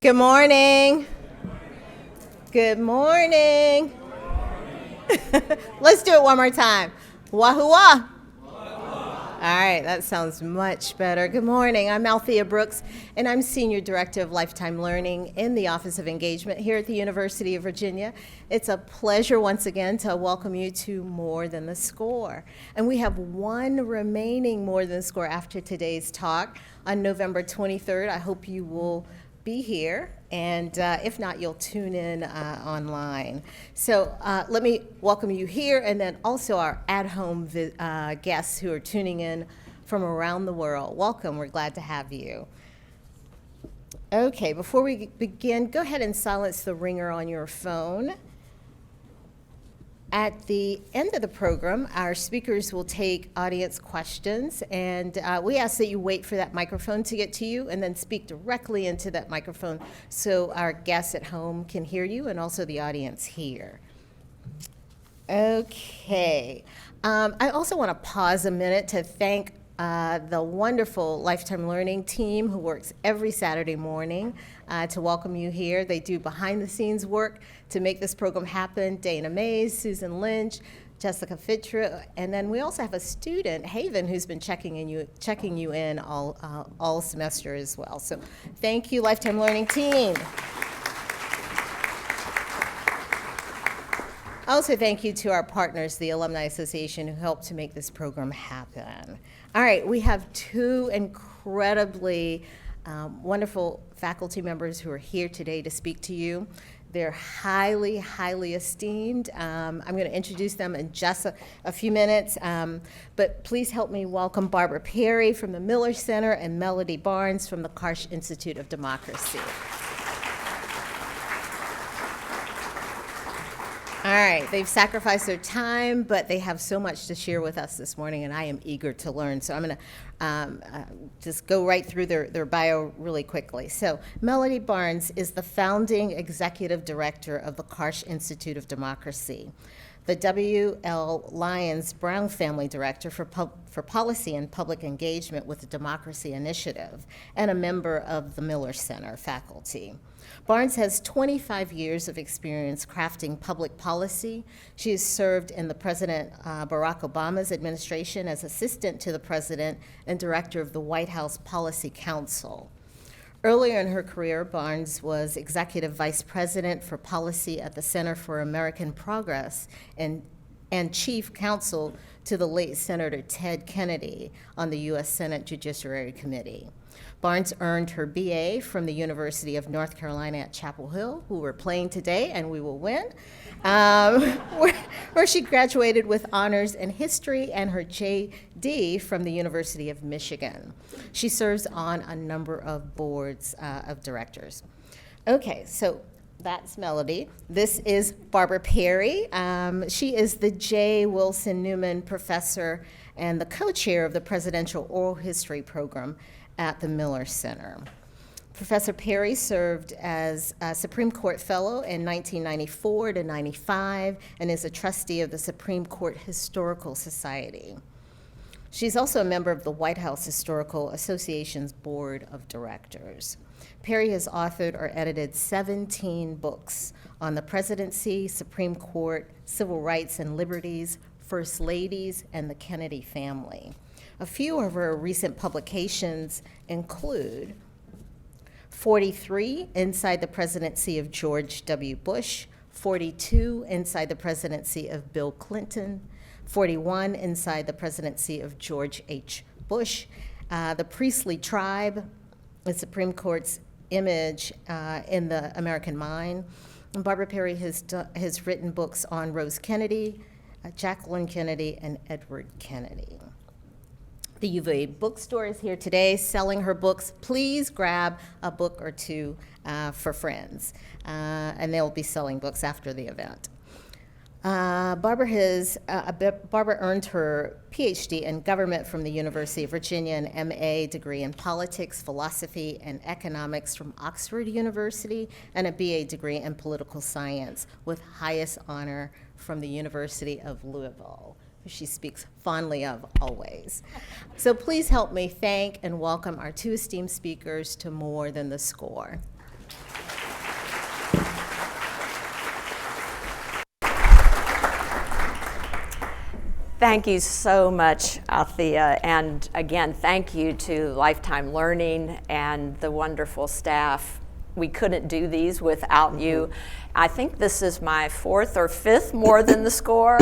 Good morning. Good morning. Let's do it one more time. Wahoo-wah. All right, that sounds much better. Good morning. I'm Althea Brooks, and I'm Senior Director of Lifetime Learning in the Office of Engagement here at the University of Virginia. It's a pleasure once again to welcome you to More Than the Score. And we have one remaining More Than the Score after today's talk on November 23rd. I hope you will be here, and if not, you'll tune in online. So let me welcome you here, and then also our at-home guests who are tuning in from around the world. Welcome, we're glad to have you. Okay, before we begin, go ahead and silence the ringer on your phone. At the end of the program, our speakers will take audience questions, and we ask that you wait for that microphone to get to you and then speak directly into that microphone so our guests at home can hear you and also the audience here. Okay. I also want to pause a minute to thank the wonderful Lifetime Learning team who works every Saturday morning to welcome you here. They do behind-the-scenes work to make this program happen. Dana Mays, Susan Lynch, Jessica Fitra, and then we also have a student, Haven, who's been checking you in all semester as well. So thank you, Lifetime Learning team. Also, thank you to our partners, the Alumni Association, who helped to make this program happen. All right, we have two incredibly wonderful faculty members who are here today to speak to you. They're highly, highly esteemed. I'm going to introduce them in just a few minutes, but please help me welcome Barbara Perry from the Miller Center and Melody Barnes from the Karsh Institute of Democracy. All right, they've sacrificed their time, but they have so much to share with us this morning, and I am eager to learn. So I'm going to just go right through their bio really quickly. So Melody Barnes is the founding executive director of the Karsh Institute of Democracy, the W.L. Lyons Brown Family Director for Policy and Public Engagement with the Democracy Initiative, and a member of the Miller Center faculty. Barnes has 25 years of experience crafting public policy. She has served in the President Barack Obama's administration as assistant to the president and director of the White House Policy Council. Earlier in her career, Barnes was executive vice president for policy at the Center for American Progress and chief counsel to the late Senator Ted Kennedy on the U.S. Senate Judiciary Committee. Barnes earned her BA from the University of North Carolina at Chapel Hill, who we're playing today, and we will win, where she graduated with honors in history and her JD from the University of Michigan. She serves on a number of boards of directors. Okay, so that's Melody. This is Barbara Perry. She is the J. Wilson Newman Professor and the co-chair of the Presidential Oral History Program at the Miller Center. Professor Perry served as a Supreme Court Fellow in 1994 to 95 and is a trustee of the Supreme Court Historical Society. She's also a member of the White House Historical Association's Board of Directors. Perry has authored or edited 17 books on the presidency, Supreme Court, civil rights and liberties, First Ladies, and the Kennedy family. A few of her recent publications include 43, Inside the Presidency of George W. Bush, 42, Inside the Presidency of Bill Clinton, 41, Inside the Presidency of George H. Bush, The Priestly Tribe, the Supreme Court's Image in the American Mind. And Barbara Perry has written books on Rose Kennedy, Jacqueline Kennedy, and Edward Kennedy. The UVA bookstore is here today selling her books. Please grab a book or two for friends, and they'll be selling books after the event. Barbara earned her PhD in government from the University of Virginia, an MA degree in politics, philosophy, and economics from Oxford University, and a BA degree in political science with highest honor from the University of Louisville, who she speaks fondly of always. So please help me thank and welcome our two esteemed speakers to More Than the Score. Thank you so much, Althea. And again, thank you to Lifetime Learning and the wonderful staff. We couldn't do these without you. I think this is my 4th or 5th more than the score.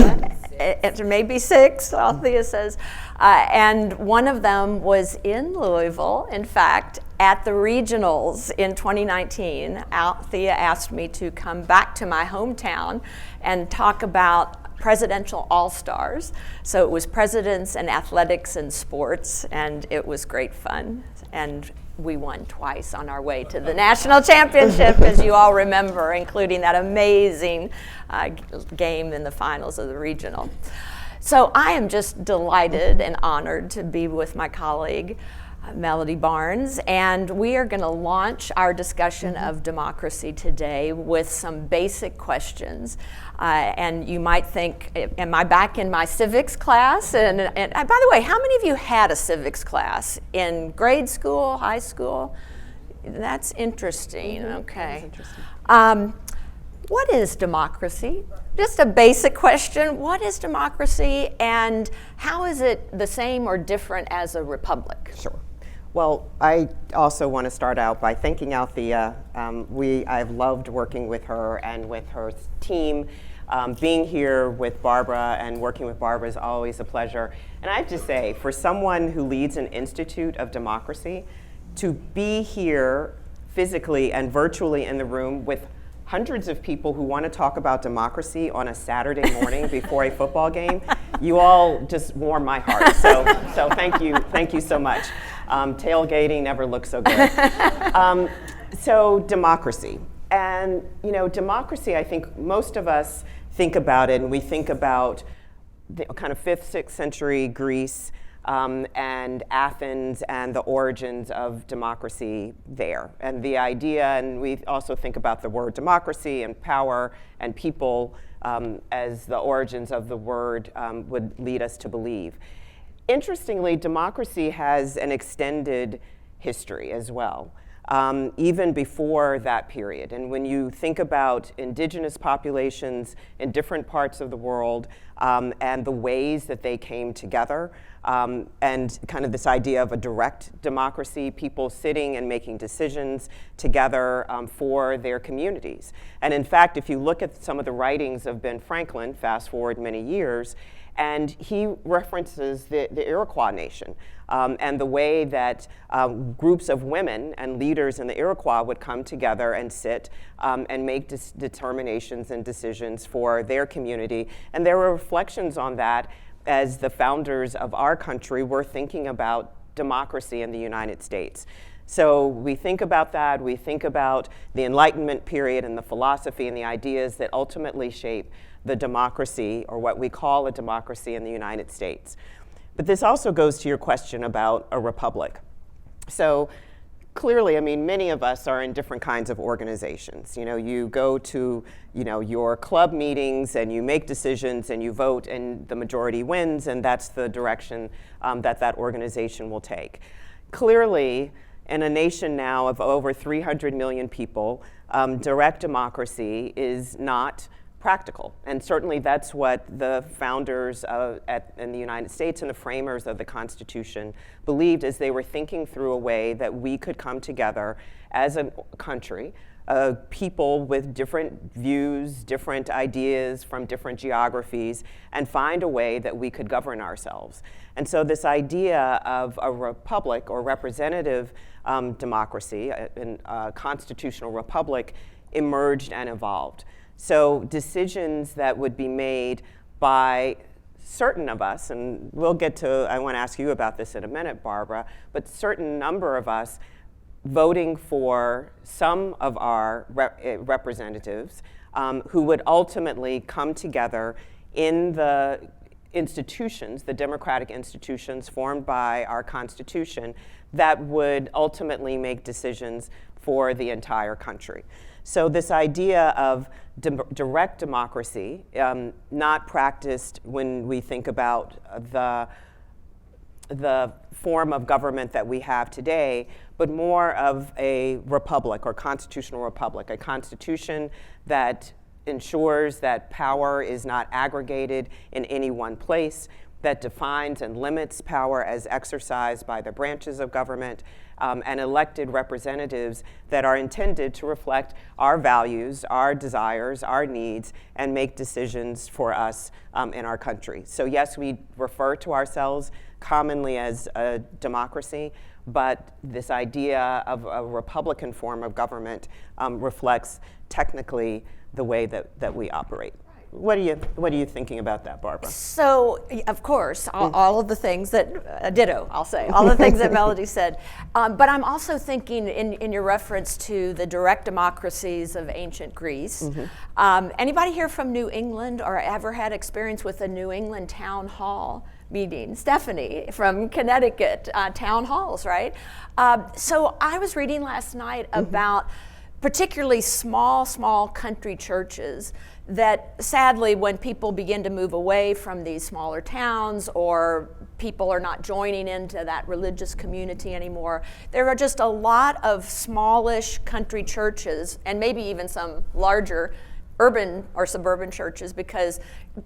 It may be 6, Althea says. And one of them was in Louisville, in fact, at the regionals in 2019. Althea asked me to come back to my hometown and talk about presidential all-stars. So it was presidents and athletics and sports, and it was great fun. And we won twice on our way to the national championship, as you all remember, including that amazing game in the finals of the regional. So I am just delighted and honored to be with my colleague, Melody Barnes, and we are going to launch our discussion of democracy today with some basic questions. And you might think, am I back in my civics class? And by the way, how many of you had a civics class in grade school, high school? That's interesting. Okay. That's interesting. What is democracy? Just a basic question. What is democracy, and how is it the same or different as a republic? Sure. Well, I also want to start out by thanking Althea. I've loved working with her and with her team. Being here with Barbara and working with Barbara is always a pleasure. And I have to say, for someone who leads an Institute of Democracy, to be here physically and virtually in the room with hundreds of people who want to talk about democracy on a Saturday morning before a football game, you all just warm my heart. So thank you so much. Tailgating never looks so good. So democracy. And democracy, I think most of us think about it, and we think about the kind of 5th, 6th century Greece and Athens and the origins of democracy there. And the idea, and we also think about the word democracy and power and people as the origins of the word would lead us to believe. Interestingly, democracy has an extended history as well, even before that period. And when you think about indigenous populations in different parts of the world and the ways that they came together, and kind of this idea of a direct democracy, people sitting and making decisions together for their communities. And in fact, if you look at some of the writings of Ben Franklin, fast forward many years, and he references the Iroquois nation and the way that groups of women and leaders in the Iroquois would come together and sit and make determinations and decisions for their community. And there were reflections on that as the founders of our country were thinking about democracy in the United States. So we think about that, we think about the Enlightenment period and the philosophy and the ideas that ultimately shape the democracy, or what we call a democracy in the United States. But this also goes to your question about a republic. So clearly, I mean, many of us are in different kinds of organizations. You go to, your club meetings and you make decisions and you vote and the majority wins, and that's the direction that organization will take. Clearly, in a nation now of over 300 million people, direct democracy is not practical. And certainly that's what the founders in the United States and the framers of the Constitution believed as they were thinking through a way that we could come together as a country, people with different views, different ideas from different geographies, and find a way that we could govern ourselves. And so this idea of a republic or representative democracy, a constitutional republic, emerged and evolved. So decisions that would be made by certain of us, and we'll get to, I want to ask you about this in a minute, Barbara, but certain number of us voting for some of our representatives who would ultimately come together in the institutions, the democratic institutions formed by our Constitution, that would ultimately make decisions for the entire country. So this idea of direct democracy, not practiced when we think about the form of government that we have today, but more of a republic or constitutional republic, a constitution that ensures that power is not aggregated in any one place, that defines and limits power as exercised by the branches of government, and elected representatives that are intended to reflect our values, our desires, our needs, and make decisions for us in our country. So yes, we refer to ourselves commonly as a democracy, but this idea of a Republican form of government reflects technically the way that we operate. What are you thinking about that, Barbara? So, of course, all of the things that, ditto, I'll say, all the things that Melody said. But I'm also thinking in your reference to the direct democracies of ancient Greece. Anybody here from New England or ever had experience with a New England town hall meeting? Stephanie from Connecticut, town halls, right? So I was reading last night about particularly small country churches that sadly, when people begin to move away from these smaller towns or people are not joining into that religious community anymore, there are just a lot of smallish country churches and maybe even some larger urban or suburban churches, because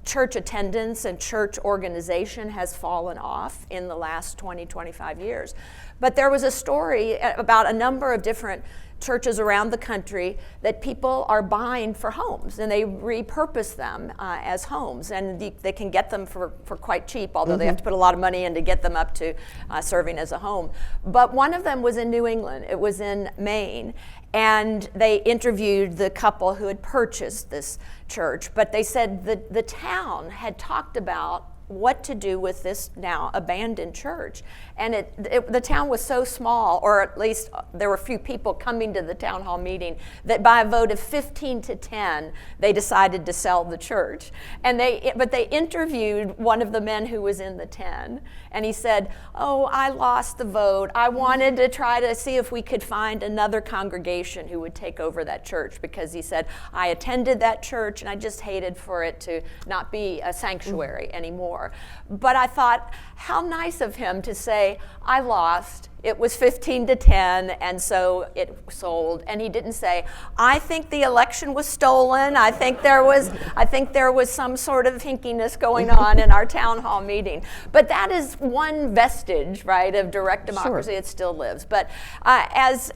church attendance and church organization has fallen off in the last 20-25 years. But there was a story about a number of different churches around the country that people are buying for homes, and they repurpose them as homes, and they can get them for quite cheap, although they have to put a lot of money in to get them up to serving as a home. But one of them was in New England. It was in Maine, and they interviewed the couple who had purchased this church, but they said that the town had talked about what to do with this now abandoned church. And the town was so small, or at least there were a few people coming to the town hall meeting, that by a vote of 15-10, they decided to sell the church. But they interviewed one of the men who was in the 10, and he said, "Oh, I lost the vote. I wanted to try to see if we could find another congregation who would take over that church," because he said, "I attended that church and I just hated for it to not be a sanctuary anymore." But I thought, how nice of him to say, "I lost. It was 15-10, and so it sold." And he didn't say, "I think the election was stolen. I think there was some sort of hinkiness going on in our town hall meeting." But that is one vestige, right, of direct democracy. Sure. It still lives. But as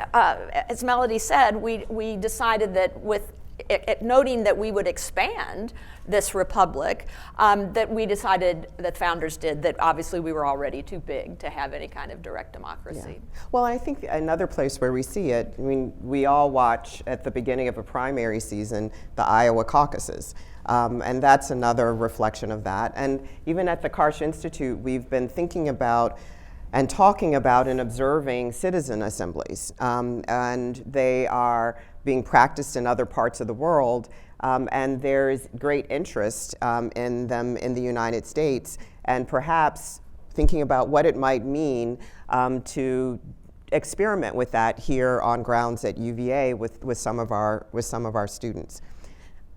Melody said, we decided that with noting that we would expand this republic, that we decided, that founders did, that obviously we were already too big to have any kind of direct democracy. Yeah. Well, I think another place where we see it, I mean, we all watch at the beginning of a primary season the Iowa caucuses. And that's another reflection of that. And even at the Karsh Institute, we've been thinking about and talking about and observing citizen assemblies. And they are being practiced in other parts of the world. And there's great interest in them in the United States, and perhaps thinking about what it might mean to experiment with that here on grounds at UVA with some of our students.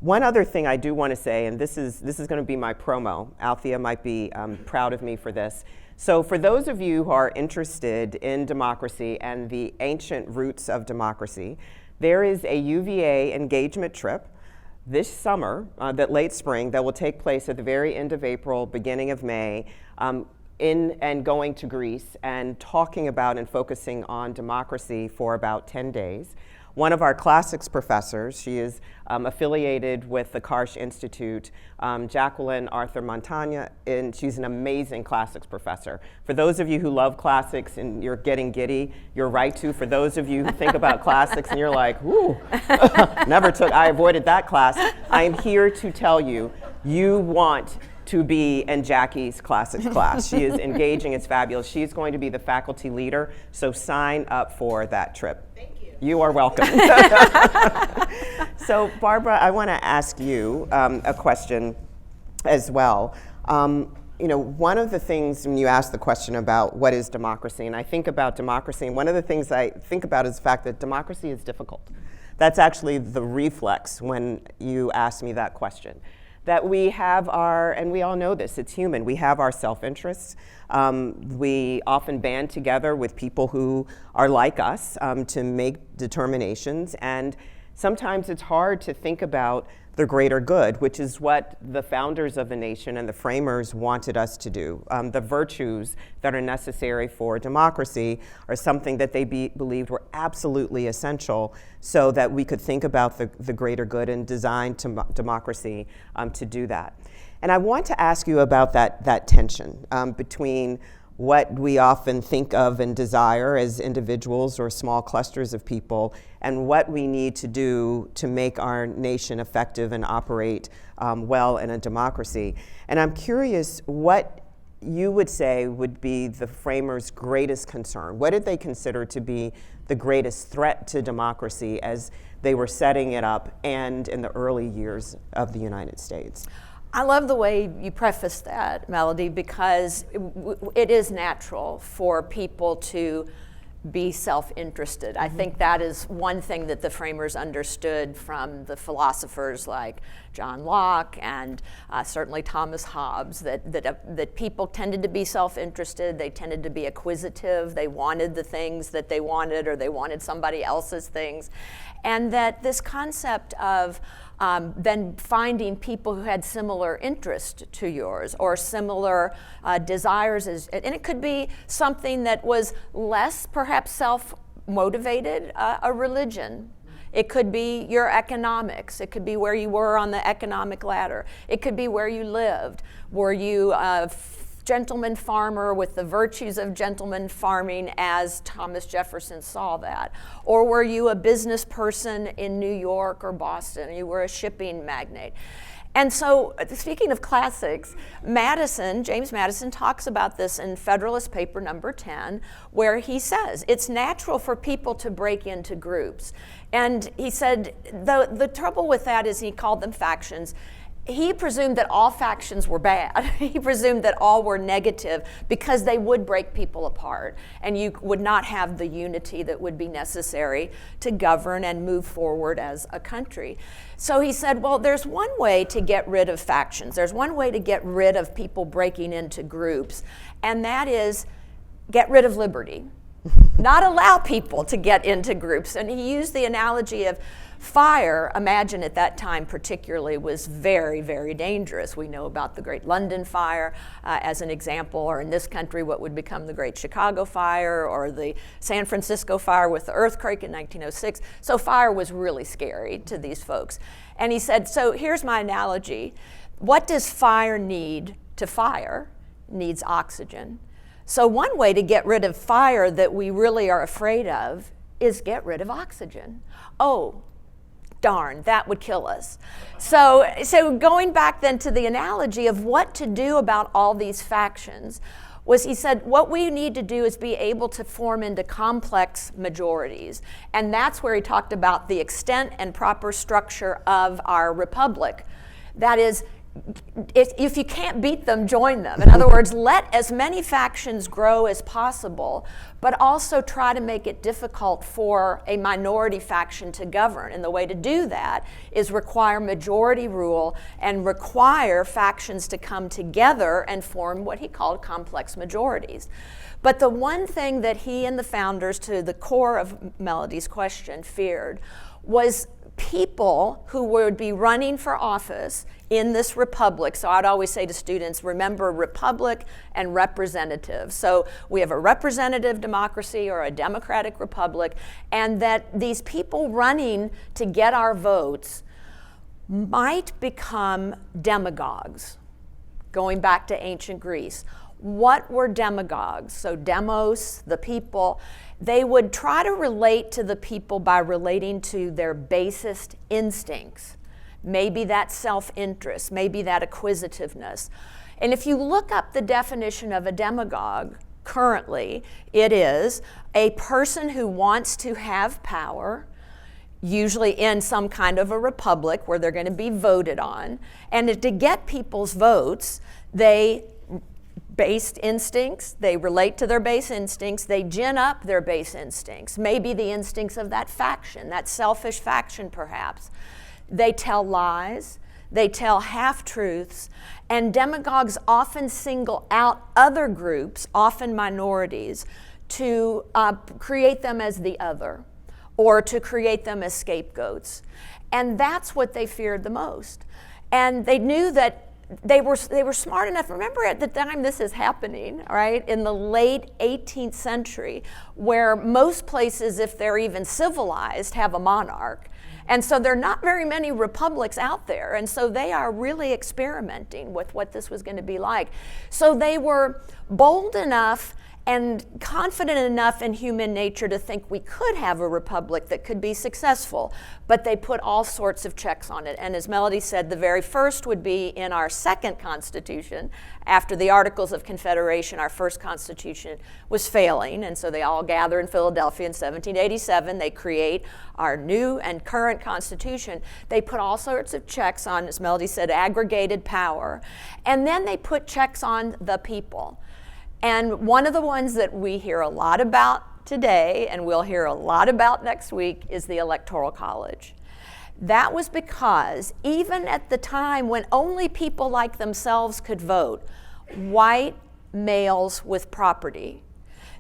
One other thing I do want to say, and this is going to be my promo. Althea might be proud of me for this. So for those of you who are interested in democracy and the ancient roots of democracy, there is a UVA engagement trip this summer, that late spring, that will take place at the very end of April, beginning of May, in and going to Greece and talking about and focusing on democracy for about 10 days. One of our classics professors, she is affiliated with the Karsh Institute, Jacqueline Arthur Montagna, and she's an amazing classics professor. For those of you who love classics and you're getting giddy, you're right to. For those of you who think about classics and you're like, "Ooh, I avoided that class," I am here to tell you, you want to be in Jackie's classics class. She is engaging, it's fabulous. She's going to be the faculty leader, so sign up for that trip. Thank you. You are welcome. So Barbara, I want to ask you a question as well. One of the things when you ask the question about what is democracy, and I think about democracy, and one of the things I think about is the fact that democracy is difficult. That's actually the reflex when you ask me that question. That we have and we all know this, it's human, we have our self-interests. We often band together with people who are like us to make determinations, and sometimes it's hard to think about the greater good, which is what the founders of the nation and the framers wanted us to do. The virtues that are necessary for democracy are something that they believed were absolutely essential so that we could think about the greater good and design democracy to do that. And I want to ask you about that tension between what we often think of and desire as individuals or small clusters of people, and what we need to do to make our nation effective and operate well in a democracy. And I'm curious what you would say would be the framers' greatest concern. What did they consider to be the greatest threat to democracy as they were setting it up and in the early years of the United States? I love the way you preface that, Melody, because it is natural for people to be self-interested. I think that is one thing that the framers understood from the philosophers like John Locke and certainly Thomas Hobbes, that people tended to be self-interested, they tended to be acquisitive, they wanted the things that they wanted, or they wanted somebody else's things. And that this concept of then finding people who had similar interest to yours or similar desires, and it could be something that was less perhaps self-motivated, a religion. It could be your economics. It could be where you were on the economic ladder. It could be where you lived. Were you a gentleman farmer with the virtues of gentleman farming as Thomas Jefferson saw that? Or were you a business person in New York or Boston? You were a shipping magnate. And so, speaking of classics, James Madison talks about this in Federalist Paper number 10, where he says, it's natural for people to break into groups. And he said, the trouble with that is he called them factions. He presumed that all factions were bad. He presumed that all were negative because they would break people apart, and you would not have the unity that would be necessary to govern and move forward as a country. So he said, well, there's one way to get rid of factions. There's one way to get rid of people breaking into groups, and that is get rid of liberty. Not allow people to get into groups. And he used the analogy of fire. Imagine at that time particularly was very, very dangerous. We know about the Great London Fire as an example, or in this country what would become the Great Chicago Fire, or the San Francisco Fire with the earthquake in 1906. So fire was really scary to these folks. And he said, so here's my analogy. What does fire need to fire? It needs oxygen. So one way to get rid of fire that we really are afraid of is get rid of oxygen. Oh, darn, that would kill us. So going back then to the analogy of what to do about all these factions, was he said, what we need to do is be able to form into complex majorities. And that's where he talked about the extent and proper structure of our republic. That is, if you can't beat them, join them. In other words, let as many factions grow as possible, but also try to make it difficult for a minority faction to govern. And the way to do that is require majority rule and require factions to come together and form what he called complex majorities. But the one thing that he and the founders, to the core of Melody's question, feared was people who would be running for office in this republic. So I'd always say to students, remember republic and representative. So we have a representative democracy or a democratic republic, and that these people running to get our votes might become demagogues. Going back to ancient Greece, what were demagogues? So demos, the people. They would try to relate to the people by relating to their basest instincts. Maybe that self-interest, maybe that acquisitiveness. And if you look up the definition of a demagogue currently, it is a person who wants to have power, usually in some kind of a republic where they're going to be voted on. And to get people's votes, they based instincts, they relate to their base instincts, they gin up their base instincts, maybe the instincts of that faction, that selfish faction perhaps. They tell lies, they tell half-truths, and demagogues often single out other groups, often minorities, to create them as the other, or to create them as scapegoats. And that's what they feared the most. And they knew that they were smart enough. Remember, at the time this is happening, right, in the late 18th century, where most places, if they're even civilized, have a monarch. And so there are not very many republics out there. And so they are really experimenting with what this was going to be like. So they were bold enough and confident enough in human nature to think we could have a republic that could be successful, but they put all sorts of checks on it. And as Melody said, the very first would be in our second Constitution. After the Articles of Confederation, our first Constitution was failing, and so they all gather in Philadelphia in 1787. They create our new and current Constitution. They put all sorts of checks on, as Melody said, aggregated power, and then they put checks on the people. And one of the ones that we hear a lot about today, and we'll hear a lot about next week, is the Electoral College. That was because even at the time when only people like themselves could vote, white males with property,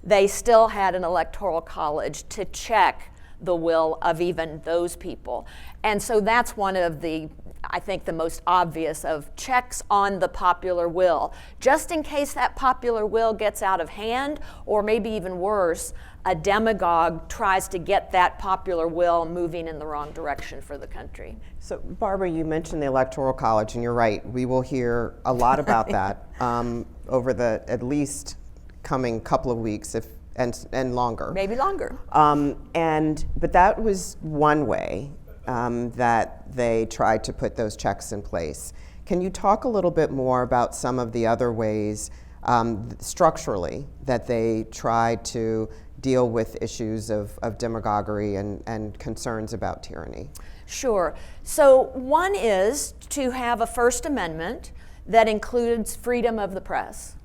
they still had an Electoral College to check the will of even those people. And so that's one of the, I think, the most obvious of checks on the popular will. Just in case that popular will gets out of hand, or maybe even worse, a demagogue tries to get that popular will moving in the wrong direction for the country. So, Barbara, you mentioned the Electoral College, and you're right. We will hear a lot about that over the at least coming couple of weeks, and longer. Maybe longer. But that was one way that they tried to put those checks in place. Can you talk a little bit more about some of the other ways structurally that they tried to deal with issues of demagoguery and concerns about tyranny? Sure. So one is to have a First Amendment that includes freedom of the press,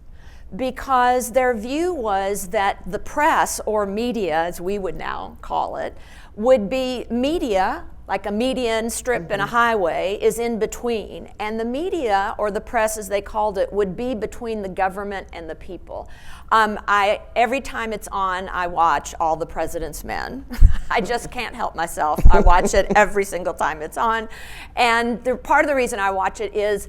because their view was that the press, or media as we would now call it, would be media, like a median strip in a highway, is in between. And the media, or the press as they called it, would be between the government and the people. Every time it's on, I watch All the President's Men. I just can't help myself. I watch it every single time it's on. And part of the reason I watch it is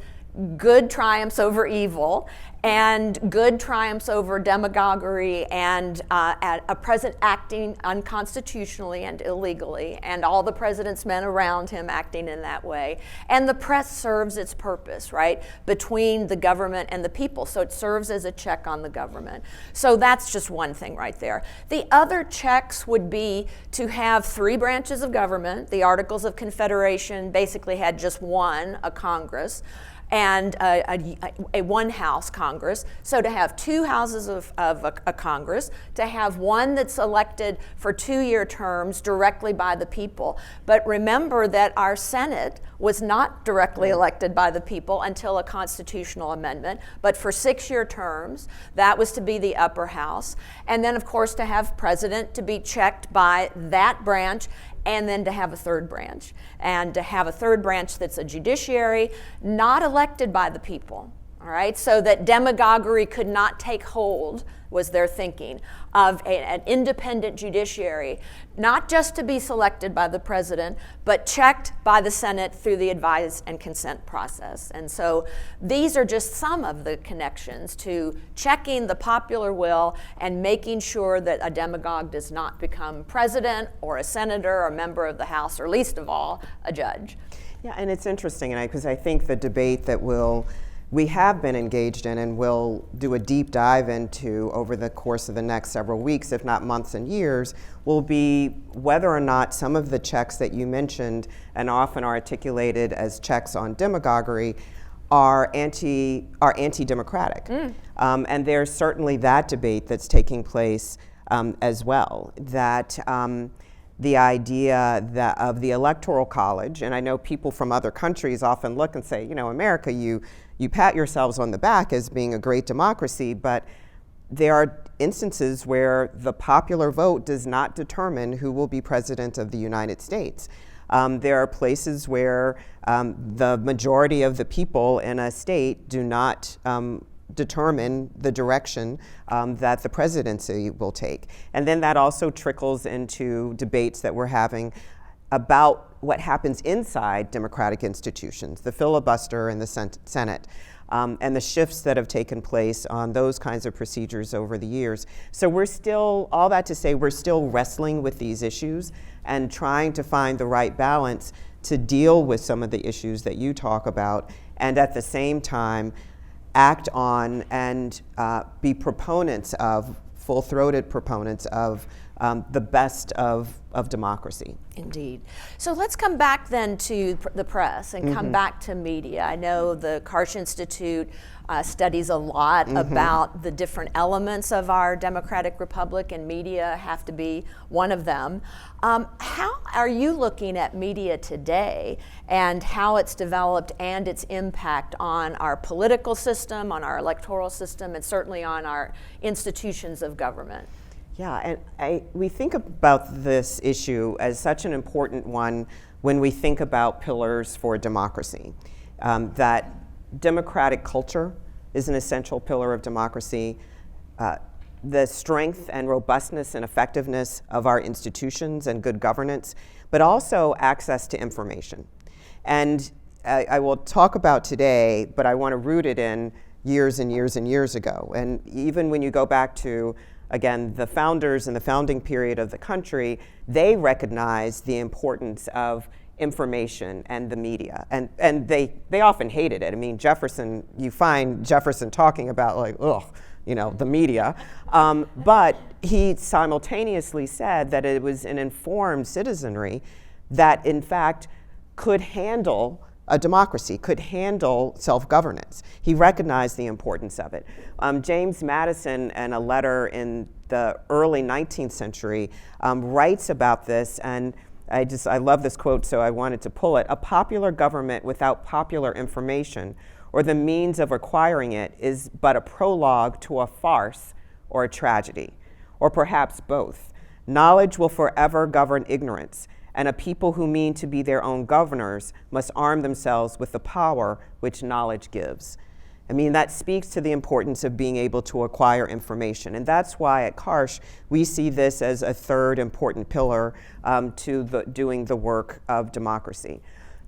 good triumphs over evil, and good triumphs over demagoguery, and a president acting unconstitutionally and illegally, and all the president's men around him acting in that way. And the press serves its purpose, right, between the government and the people. So it serves as a check on the government. So that's just one thing right there. The other checks would be to have three branches of government. The Articles of Confederation basically had just one, a Congress, and a one-house Congress. So to have two houses of a Congress, to have one that's elected for 2-year terms directly by the people. But remember that our Senate was not directly elected by the people until a constitutional amendment, but for 6-year terms. That was to be the upper house. And then, of course, to have president to be checked by that branch, and then to have a third branch. And to have a third branch that's a judiciary, not elected by the people, all right? So that demagoguery could not take hold, was their thinking, of an independent judiciary, not just to be selected by the president, but checked by the Senate through the advise and consent process. And so these are just some of the connections to checking the popular will and making sure that a demagogue does not become president or a senator or a member of the House, or least of all, a judge. Yeah, and it's interesting, because I think the debate that we have been engaged in and will do a deep dive into over the course of the next several weeks, if not months and years, will be whether or not some of the checks that you mentioned and often are articulated as checks on demagoguery are anti-democratic. And there's certainly that debate that's taking place as well, that the idea of the Electoral College, and I know people from other countries often look and say, America, you pat yourselves on the back as being a great democracy, but there are instances where the popular vote does not determine who will be president of the United States. There are places where the majority of the people in a state do not determine the direction that the presidency will take. And then that also trickles into debates that we're having about what happens inside democratic institutions, the filibuster in the Senate, and the shifts that have taken place on those kinds of procedures over the years. So we're still, all that to say, we're still wrestling with these issues and trying to find the right balance to deal with some of the issues that you talk about, and at the same time act on and be proponents of, full-throated proponents of the best of democracy. Indeed. So let's come back then to the press and come back to media. I know the Karsh Institute studies a lot about the different elements of our democratic republic, and media have to be one of them. How are you looking at media today and how it's developed and its impact on our political system, on our electoral system, and certainly on our institutions of government? Yeah, and we think about this issue as such an important one when we think about pillars for democracy. That democratic culture is an essential pillar of democracy. The strength and robustness and effectiveness of our institutions and good governance, but also access to information. And I will talk about today, but I want to root it in years and years and years ago. And even when you go back to, again, the founders and the founding period of the country, they recognized the importance of information and the media. And they often hated it. I mean, Jefferson, you find Jefferson talking about like, the media. But he simultaneously said that it was an informed citizenry that in fact could handle a democracy, could handle self-governance. He recognized the importance of it. James Madison, in a letter in the early 19th century, writes about this, and I love this quote, so I wanted to pull it. "A popular government without popular information or the means of acquiring it is but a prologue to a farce or a tragedy, or perhaps both. Knowledge will forever govern ignorance, and a people who mean to be their own governors must arm themselves with the power which knowledge gives." I mean, that speaks to the importance of being able to acquire information. And that's why at Karsh, we see this as a third important pillar to doing the work of democracy.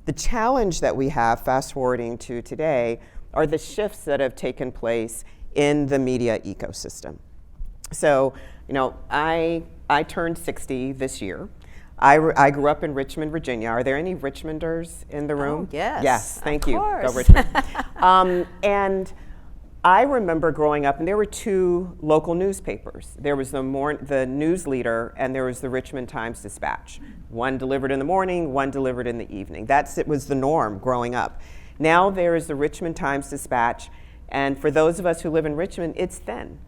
The challenge that we have, fast forwarding to today, are the shifts that have taken place in the media ecosystem. So, I turned 60 this year. I grew up in Richmond, Virginia. Are there any Richmonders in the room? Oh, yes. Yes, thank of you. course. Go Richmond. And I remember growing up, and there were two local newspapers. There was the News Leader, and there was the Richmond Times-Dispatch. One delivered in the morning, one delivered in the evening. It was the norm growing up. Now there is the Richmond Times-Dispatch, and for those of us who live in Richmond, it's thin.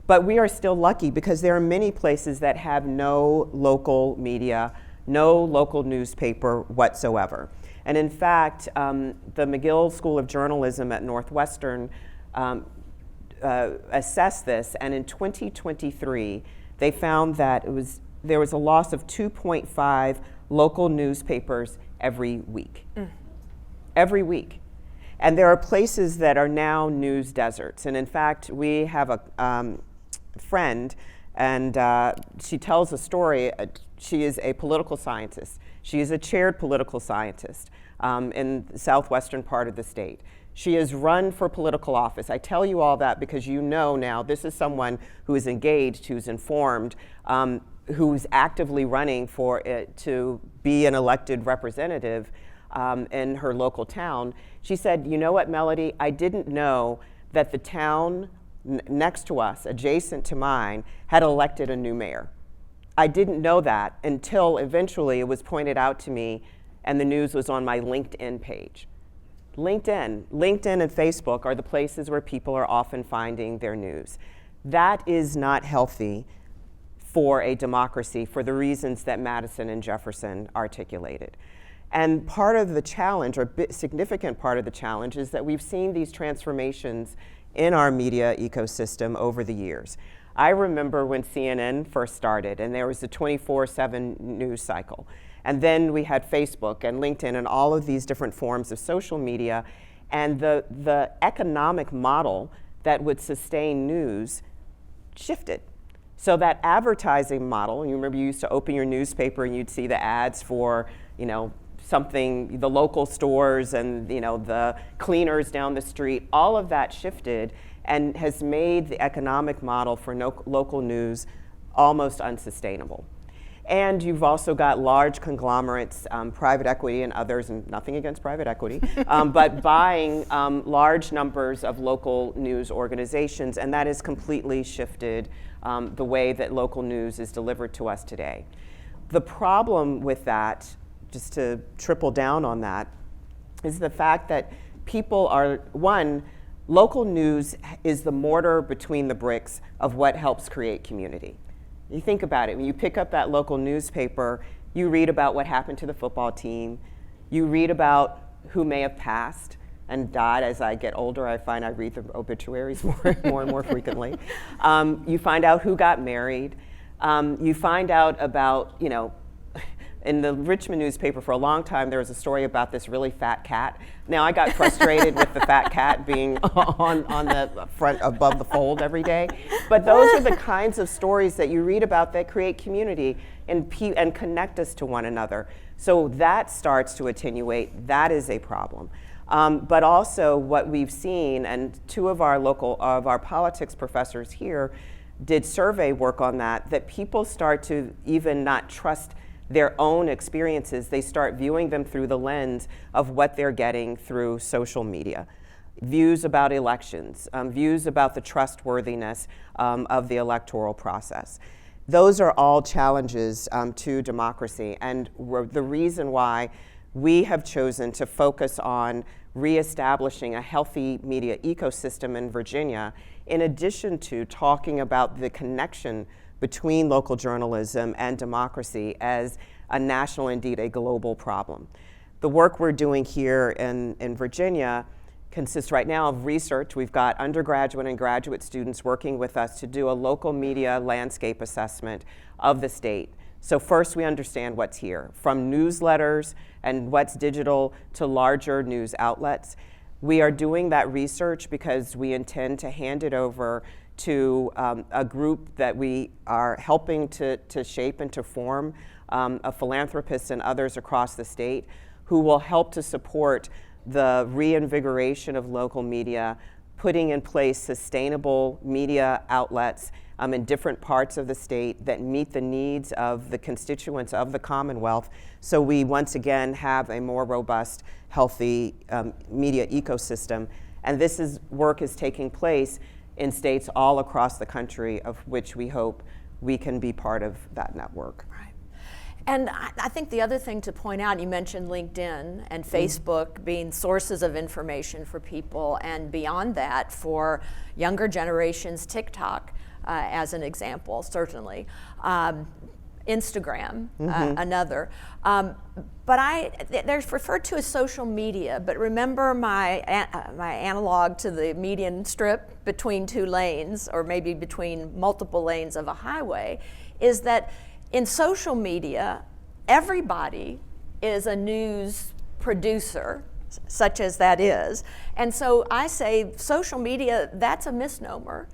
But we are still lucky because there are many places that have no local media, no local newspaper whatsoever. And in fact, the McGill School of Journalism at Northwestern assessed this, and in 2023, they found that there was a loss of 2.5 local newspapers every week. Every week. And there are places that are now news deserts. And in fact, we have a friend, and she tells a story. She is a political scientist. She is a chaired political scientist in the southwestern part of the state. She has run for political office. I tell you all that because now this is someone who is engaged, who's informed, who's actively running to be an elected representative in her local town. She said, "You know what, Melody? I didn't know that the town next to us, adjacent to mine, had elected a new mayor. I didn't know that until eventually it was pointed out to me and the news was on my LinkedIn page." LinkedIn and Facebook are the places where people are often finding their news. That is not healthy for a democracy for the reasons that Madison and Jefferson articulated. And part of the challenge, or a significant part of the challenge, is that we've seen these transformations in our media ecosystem over the years. I remember when CNN first started, and there was a 24/7 news cycle. And then we had Facebook and LinkedIn and all of these different forms of social media. And the economic model that would sustain news shifted. So that advertising model, you remember you used to open your newspaper and you'd see the ads for, something, the local stores and, the cleaners down the street, all of that shifted and has made the economic model for local news almost unsustainable. And you've also got large conglomerates, private equity and others, and nothing against private equity, but buying large numbers of local news organizations, and that has completely shifted the way that local news is delivered to us today. The problem with that, just to triple down on that, is the fact that people are, one, local news is the mortar between the bricks of what helps create community. You think about it, when you pick up that local newspaper, you read about what happened to the football team, you read about who may have passed and died. As I get older, I find I read the obituaries more and more frequently. You find out who got married. You find out about, in the Richmond newspaper for a long time, there was a story about this really fat cat. Now, I got frustrated with the fat cat being on the front above the fold every day. But those are the kinds of stories that you read about that create community and connect us to one another. So that starts to attenuate. That is a problem. But also what we've seen, and two of our politics professors here did survey work on that people start to even not trust their own experiences. They start viewing them through the lens of what they're getting through social media. Views about elections, views about the trustworthiness of the electoral process. Those are all challenges to democracy, and the reason why we have chosen to focus on reestablishing a healthy media ecosystem in Virginia, in addition to talking about the connection between local journalism and democracy as a national, indeed a global problem. The work we're doing here in Virginia consists right now of research. We've got undergraduate and graduate students working with us to do a local media landscape assessment of the state. So first we understand what's here, from newsletters and what's digital to larger news outlets. We are doing that research because we intend to hand it over to a group that we are helping to shape and to form, of philanthropists and others across the state who will help to support the reinvigoration of local media, putting in place sustainable media outlets in different parts of the state that meet the needs of the constituents of the Commonwealth, so we once again have a more robust, healthy media ecosystem. And this work is taking place in states all across the country, of which we hope we can be part of that network. Right. And I think the other thing to point out, you mentioned LinkedIn and Facebook being sources of information for people, and beyond that, for younger generations, TikTok as an example, certainly. Instagram, another. But they're referred to as social media, but remember my analog to the median strip between two lanes, or maybe between multiple lanes of a highway, is that in social media, everybody is a news producer, such as that is. And so I say social media, that's a misnomer.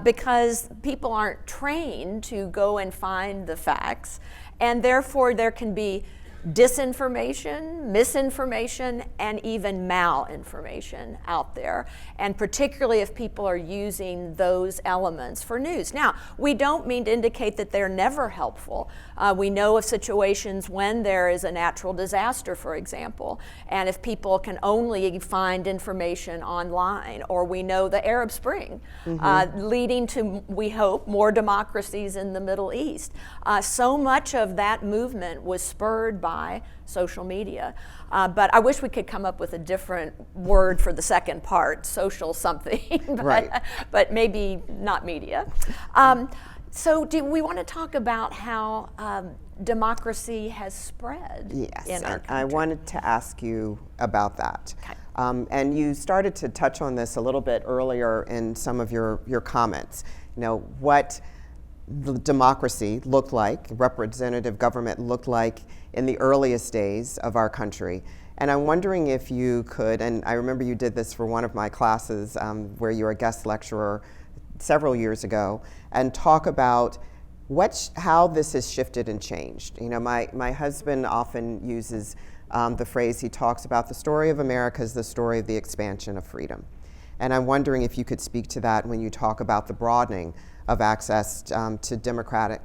Because people aren't trained to go and find the facts, and therefore there can be disinformation, misinformation, and even malinformation out there, and particularly if people are using those elements for news. Now, we don't mean to indicate that they're never helpful. We know of situations when there is a natural disaster, for example, and if people can only find information online, or we know the Arab Spring, leading to, we hope, more democracies in the Middle East. So much of that movement was spurred by social media. But I wish we could come up with a different word for the second part, social something, but maybe not media. So do we want to talk about how democracy has spread in our country? I wanted to ask you about that. Okay. And you started to touch on this a little bit earlier in some of your comments. What the democracy looked like, representative government looked like in the earliest days of our country. And I'm wondering if you could, and I remember you did this for one of my classes where you were a guest lecturer several years ago, and talk about how this has shifted and changed. You know, my husband often uses the phrase, he talks about the story of America as the story of the expansion of freedom. And I'm wondering if you could speak to that when you talk about the broadening of access to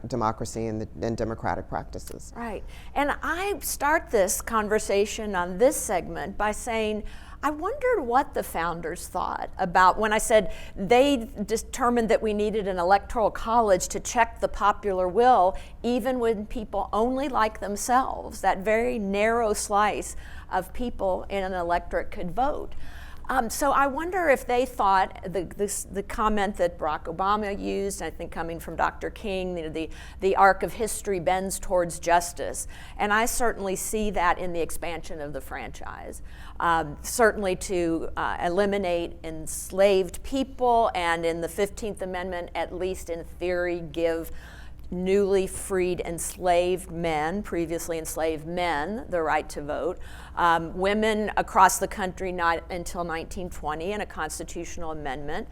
democracy and democratic practices. Right. And I start this conversation on this segment by saying, I wondered what the founders thought about when I said they determined that we needed an electoral college to check the popular will, even when people only like themselves, that very narrow slice of people in an electorate could vote. So I wonder if they thought the comment that Barack Obama used, I think coming from Dr. King, the arc of history bends towards justice. And I certainly see that in the expansion of the franchise. Certainly to eliminate enslaved people, and in the 15th Amendment, at least in theory, give newly freed enslaved men, previously enslaved men, the right to vote. Women across the country not until 1920 in a constitutional amendment.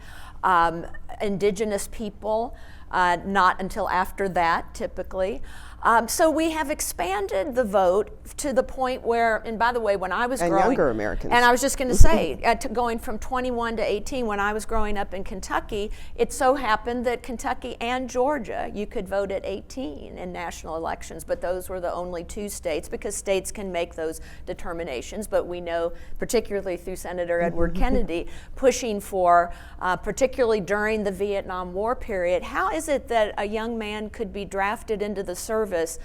Indigenous people not until after that, typically. So we have expanded the vote to the point where, and by the way, when I was growing, younger Americans. And I was just going to say, going from 21 to 18, when I was growing up in Kentucky, it so happened that Kentucky and Georgia, you could vote at 18 in national elections, but those were the only two states, because states can make those determinations. But we know, particularly through Senator Edward Kennedy, pushing for, particularly during the Vietnam War period, how is it that a young man could be drafted into the service,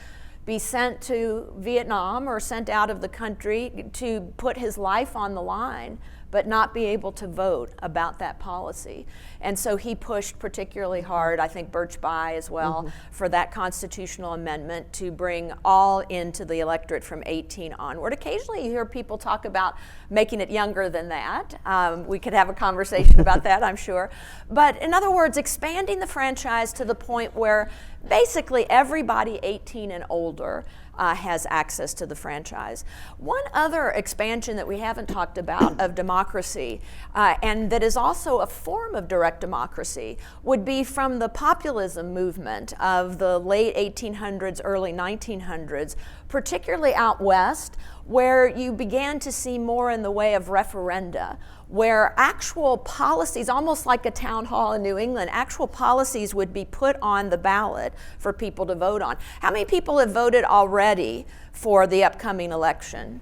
be sent to Vietnam or sent out of the country to put his life on the line, but not be able to vote about that policy? And so he pushed particularly hard, I think Birch Bayh as well, for that constitutional amendment to bring all into the electorate from 18 onward. Occasionally you hear people talk about making it younger than that. We could have a conversation about that, I'm sure. But in other words, expanding the franchise to the point where basically everybody 18 and older has access to the franchise. One other expansion that we haven't talked about of democracy, and that is also a form of direct democracy, would be from the populism movement of the late 1800s, early 1900s, particularly out west, where you began to see more in the way of referenda, where actual policies, almost like a town hall in New England, actual policies would be put on the ballot for people to vote on. How many people have voted already for the upcoming election?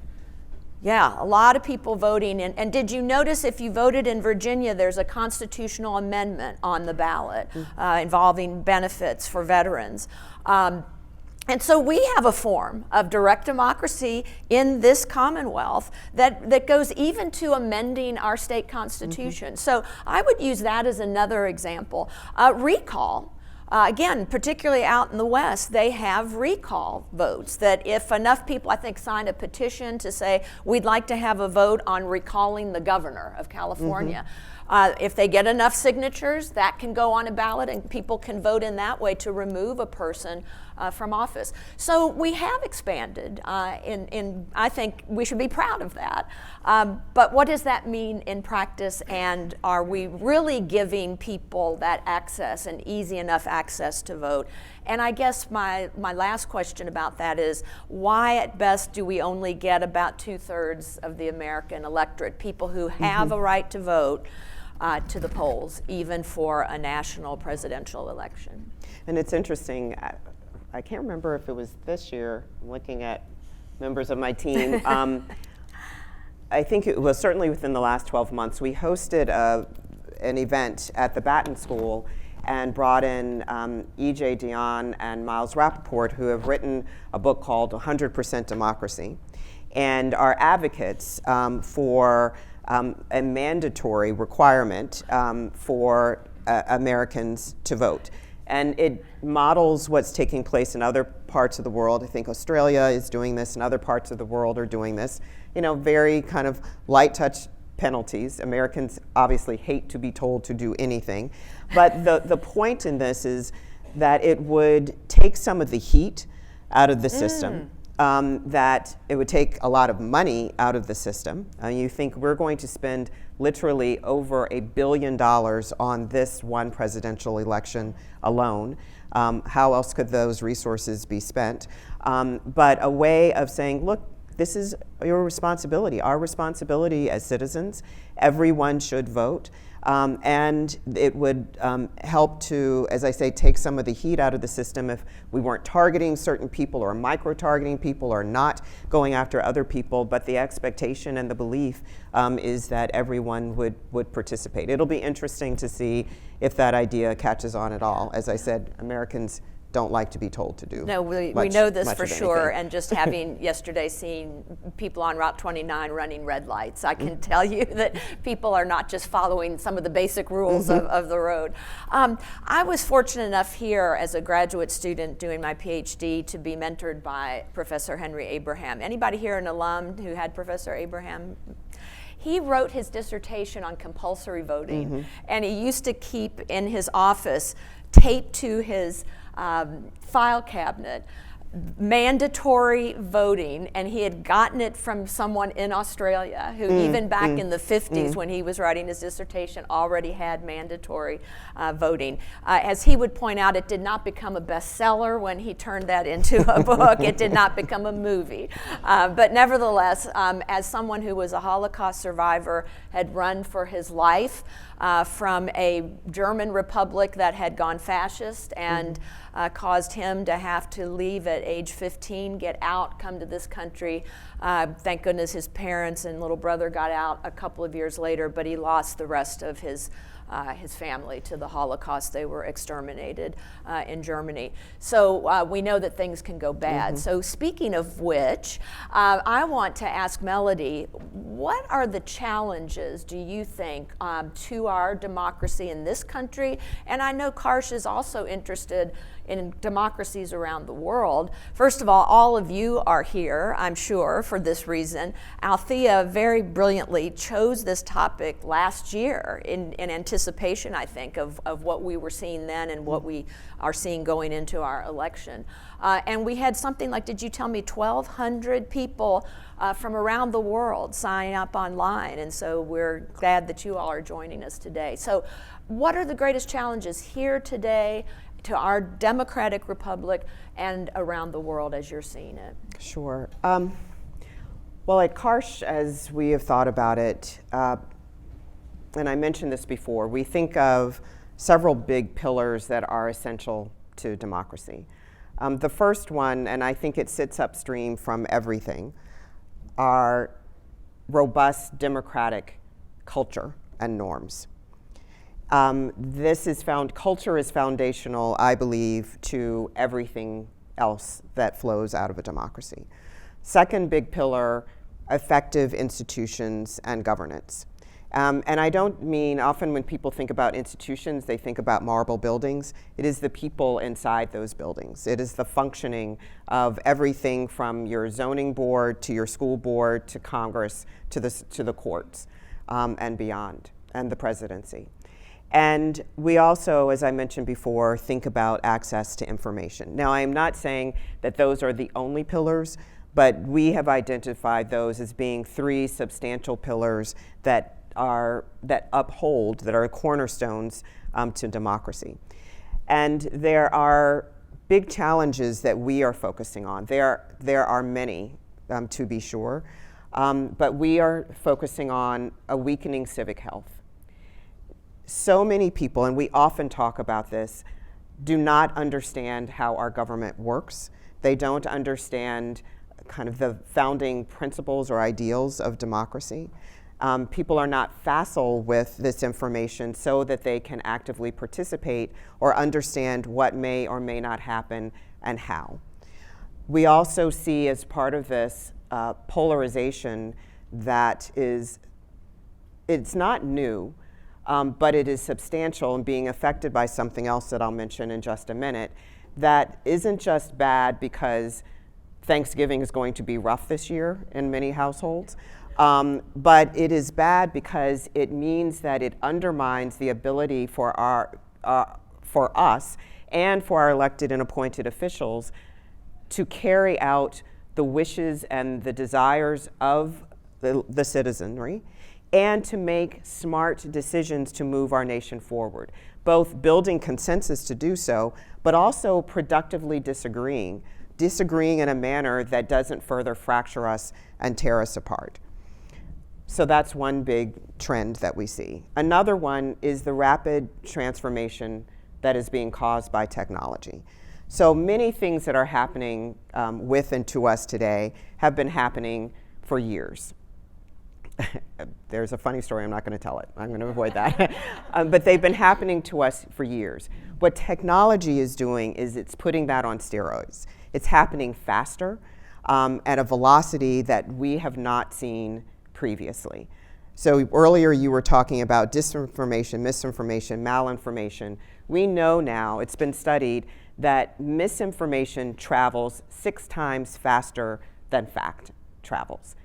Yeah, a lot of people voting. And did you notice if you voted in Virginia, there's a constitutional amendment on the ballot involving benefits for veterans? And so we have a form of direct democracy in this Commonwealth that goes even to amending our state constitution. So I would use that as another example. Recall. Again, particularly out in the West, they have recall votes, that if enough people, I think, sign a petition to say, we'd like to have a vote on recalling the governor of California. If they get enough signatures, that can go on a ballot and people can vote in that way to remove a person from office. So we have expanded, I think we should be proud of that. But what does that mean in practice, and are we really giving people that access, and easy enough access to vote? And I guess my last question about that is, why at best do we only get about 2/3 of the American electorate, people who have a right to vote, to the polls, even for a national presidential election? And it's interesting, I can't remember if it was this year, I'm looking at members of my team. I think it was certainly within the last 12 months, we hosted an event at the Batten School and brought in E.J. Dionne and Miles Rappaport, who have written a book called 100% Democracy, and are advocates for a mandatory requirement for Americans to vote. And it models what's taking place in other parts of the world. I think Australia is doing this, and other parts of the world are doing this. You know, very kind of light touch penalties. Americans obviously hate to be told to do anything. But the point in this is that it would take some of the heat out of the system. that it would take a lot of money out of the system. You think we're going to spend literally over $1 billion on this one presidential election alone. How else could those resources be spent? But a way of saying, look, this is your responsibility, our responsibility as citizens. Everyone should vote. And it would help to, as I say, take some of the heat out of the system if we weren't targeting certain people or micro-targeting people or not going after other people, but the expectation and the belief is that everyone would participate. It'll be interesting to see if that idea catches on at all. As I said, Americans don't like to be told to do. No, we know this for sure, and just having yesterday seen people on Route 29 running red lights, I can tell you that people are not just following some of the basic rules of the road. I was fortunate enough here as a graduate student doing my PhD to be mentored by Professor Henry Abraham. Anybody here an alum who had Professor Abraham? He wrote his dissertation on compulsory voting, and he used to keep in his office, taped to his file cabinet, mandatory voting, and he had gotten it from someone in Australia who even back in the 50s when he was writing his dissertation already had mandatory voting. As he would point out, it did not become a bestseller when he turned that into a book. It did not become a movie. But nevertheless, as someone who was a Holocaust survivor, had run for his life from a German republic that had gone fascist and caused him to have to leave at age 15, get out, come to this country. Thank goodness his parents and little brother got out a couple of years later, but he lost the rest of his family to the Holocaust. They were exterminated in Germany. So we know that things can go bad. So speaking of which, I want to ask Melody, what are the challenges, do you think, to our democracy in this country? And I know Karsh is also interested in democracies around the world. First of all of you are here, I'm sure, for this reason. Althea very brilliantly chose this topic last year in anticipation, I think, of what we were seeing then and what we are seeing going into our election. And we had something like, did you tell me, 1,200 people from around the world sign up online. And so we're glad that you all are joining us today. So what are the greatest challenges here today to our democratic republic and around the world as you're seeing it? Sure. Well, at Karsh, as we have thought about it, and I mentioned this before, we think of several big pillars that are essential to democracy. The first one, and I think it sits upstream from everything, are robust democratic culture and norms. Culture is foundational, I believe, to everything else that flows out of a democracy. Second big pillar, effective institutions and governance. And I don't mean, often when people think about institutions, they think about marble buildings. It is the people inside those buildings. It is the functioning of everything from your zoning board to your school board to Congress to the courts and beyond, and the presidency. And we also, as I mentioned before, think about access to information. Now, I am not saying that those are the only pillars, but we have identified those as being three substantial pillars that are cornerstones to democracy. And there are big challenges that we are focusing on. There are many, to be sure, but we are focusing on a weakening civic health. So many people, and we often talk about this, do not understand how our government works. They don't understand kind of the founding principles or ideals of democracy. People are not facile with this information so that they can actively participate or understand what may or may not happen and how. We also see as part of this polarization that it's not new, but it is substantial and being affected by something else that I'll mention in just a minute, that isn't just bad because Thanksgiving is going to be rough this year in many households, but it is bad because it means that it undermines the ability for us and for our elected and appointed officials to carry out the wishes and the desires of the citizenry, and to make smart decisions to move our nation forward, both building consensus to do so, but also productively disagreeing in a manner that doesn't further fracture us and tear us apart. So that's one big trend that we see. Another one is the rapid transformation that is being caused by technology. So many things that are happening with and to us today have been happening for years. There's a funny story, I'm not going to tell it. I'm going to avoid that. But they've been happening to us for years. What technology is doing is it's putting that on steroids. It's happening faster at a velocity that we have not seen previously. So earlier you were talking about disinformation, misinformation, malinformation. We know now, it's been studied, that misinformation travels 6 times faster than fact travels.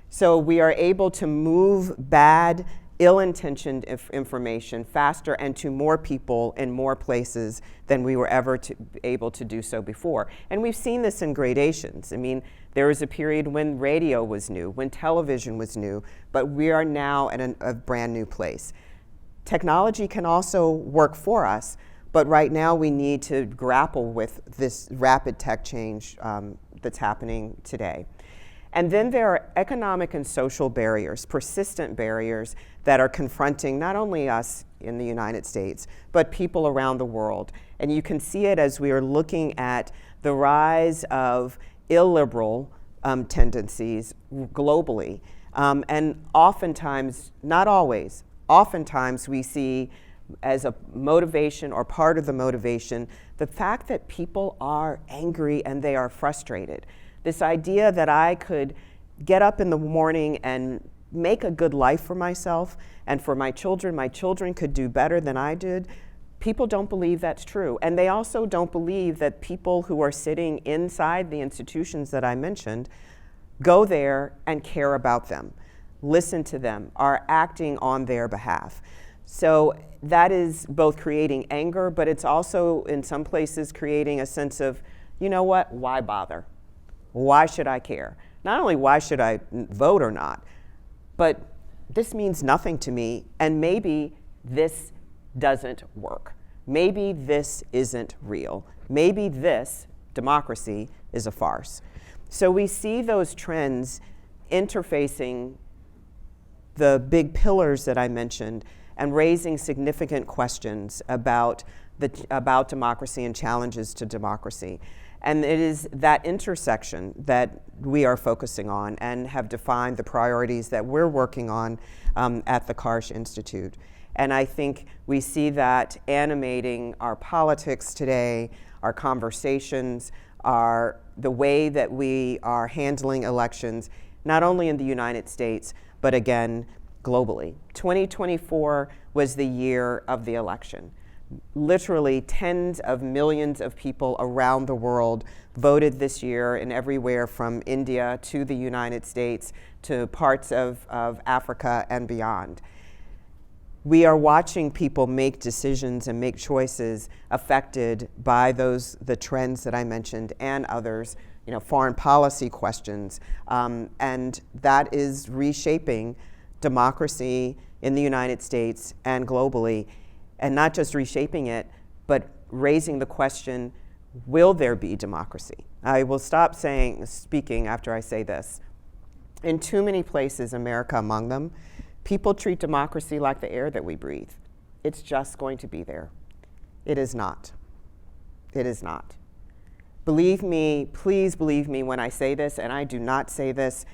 So we are able to move bad, ill-intentioned information faster and to more people in more places than we were ever able to do so before. And we've seen this in gradations. I mean, there was a period when radio was new, when television was new, but we are now at a brand new place. Technology can also work for us, but right now we need to grapple with this rapid tech change that's happening today. And then there are economic and social barriers, persistent barriers that are confronting not only us in the United States, but people around the world. And you can see it as we are looking at the rise of illiberal tendencies globally. And oftentimes, not always, oftentimes we see as a motivation or part of the motivation, the fact that people are angry and they are frustrated. This idea that I could get up in the morning and make a good life for myself and for my children could do better than I did. People don't believe that's true. And they also don't believe that people who are sitting inside the institutions that I mentioned go there and care about them, listen to them, are acting on their behalf. So that is both creating anger, but it's also in some places creating a sense of, you know what, why bother? Why should I care? Not only why should I vote or not, but this means nothing to me, and maybe this doesn't work. Maybe this isn't real. Maybe this, democracy, is a farce. So we see those trends interfacing the big pillars that I mentioned and raising significant questions about democracy and challenges to democracy. And it is that intersection that we are focusing on and have defined the priorities that we're working on at the Karsh Institute. And I think we see that animating our politics today, our conversations, the way that we are handling elections, not only in the United States, but again, globally. 2024 was the year of the election. Literally tens of millions of people around the world voted this year in everywhere from India to the United States to parts of Africa and beyond. We are watching people make decisions and make choices affected by the trends that I mentioned and others, foreign policy questions, and that is reshaping democracy in the United States and globally. And not just reshaping it, but raising the question, will there be democracy? I will stop speaking after I say this. In too many places, America among them, people treat democracy like the air that we breathe. It's just going to be there. It is not. It is not. Believe me, please believe me when I say this, and I do not say this,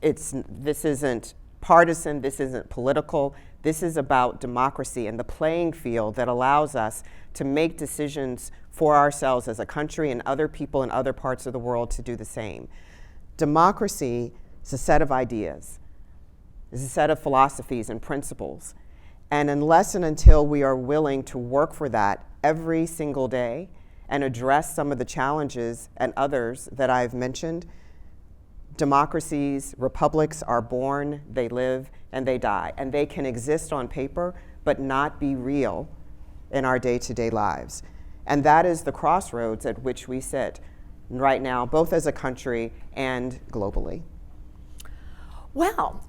this isn't partisan, this isn't political. This is about democracy and the playing field that allows us to make decisions for ourselves as a country and other people in other parts of the world to do the same. Democracy is a set of ideas, is a set of philosophies and principles. And unless and until we are willing to work for that every single day and address some of the challenges and others that I've mentioned, democracies, republics are born, they live, and they die. And they can exist on paper, but not be real in our day-to-day lives. And that is the crossroads at which we sit. right now, both as a country and globally? Well,